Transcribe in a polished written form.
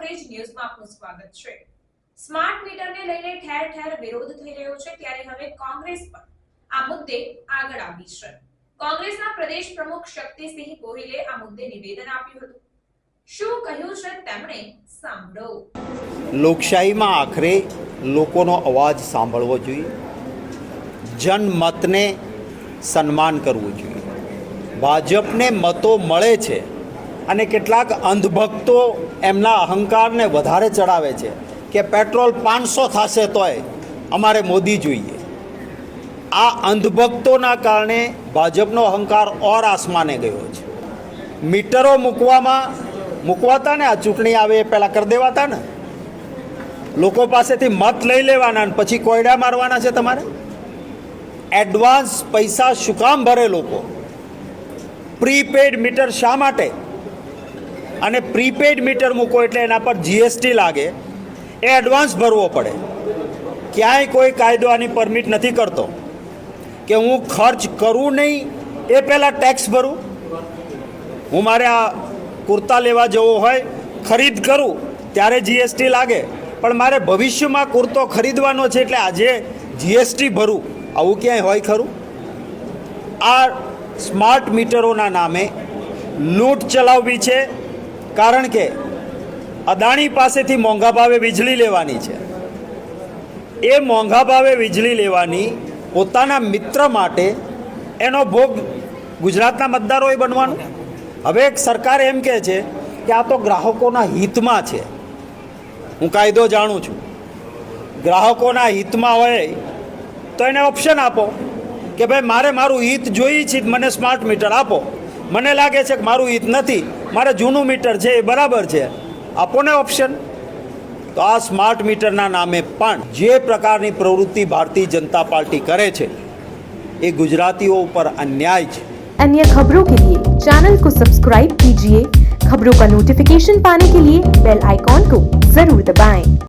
Coverage ન્યૂઝમાં આપનું સ્વાગત છે। સ્માર્ટ મીટરને લઈને ઠેર ઠેર વિરોધ થઈ રહ્યો છે, ત્યારે હવે કોંગ્રેસ પણ આ મુદ્દે આગળ આવી છે। કોંગ્રેસના પ્રદેશ પ્રમુખ શક્તિસિંહ ગોહિલે આ મુદ્દે નિવેદન આપ્યું હતું। શું કહ્યું છે તેમણે સાંભળો। લોકશાહીમાં આખરે લોકોનો અવાજ સાંભળવો જોઈએ, જનમતને સન્માન કરવું જોઈએ। ભાજપને મતો મળે છે અને કેટલાક અંધભક્તો એમના અહંકારને વધારે ચડાવે છે કે પેટ્રોલ 500 થશે તોય અમારે મોદી જોઈએ। આ અંધભક્તોના કારણે ભાજપનો અહંકાર ઓર આસમાને ગયો છે। મીટરો મૂકવાતા ને આ ચૂંટણી આવે એ પહેલાં કરી દેવાતા ને, લોકો પાસેથી મત લઈ લેવાના અને પછી કોયડા મારવાના છે તમારે। એડવાન્સ પૈસા શું કામ ભરે લોકો? પ્રીપેડ મીટર શા માટે? અને પ્રીપેડ મીટર મૂકો એટલે એના પર જીએસટી લાગે, એ એડવાન્સ ભરવો પડે। ક્યાંય કોઈ કાયદો આની પરમિટ નથી કરતો કે હું ખર્ચ કરું નહીં એ પહેલાં ટેક્સ ભરું। હું મારે આ કુર્તા લેવા જવો હોય, ખરીદ કરું ત્યારે જીએસટી લાગે, પણ મારે ભવિષ્યમાં કુર્તો ખરીદવાનો છે એટલે આજે જીએસટી ભરું, આવું ક્યાંય હોય ખરું? આ સ્માર્ટ મીટરોના નામે લૂંટ ચલાવવી છે, કારણ કે અદાણી પાસેથી મોંઘા ભાવે વીજળી લેવાની છે। એ મોંઘા ભાવે વીજળી લેવાની પોતાના મિત્ર માટે એનો ભોગ ગુજરાતના મતદારોએ બનવાનું। હવે એક સરકાર એમ કહે છે કે આ તો ગ્રાહકોના હિતમાં છે। હું કાયદો જાણું છું, ગ્રાહકોના હિતમાં હોય તો એને ઓપ્શન આપો કે ભાઈ મારે મારું હિત જોઈએ છે, મને સ્માર્ટ મીટર આપો। મને લાગે છે કે મારું હિત નથી, મારે જૂનું મીટર છે એ બરાબર છે, આપો ને ઓપ્શન। તો આ સ્માર્ટ મીટરના નામે પણ જે પ્રકારની પ્રવૃત્તિ ભારતીય जनता पार्टी करे છે એ ગુજરાતીઓ ઉપર अन्याय છે। अन्य खबरों के लिए चैनल को सब्सक्राइब कीजिए। खबरों का नोटिफिकेशन पाने के लिए बेल आइकॉन को जरूर दबाएं।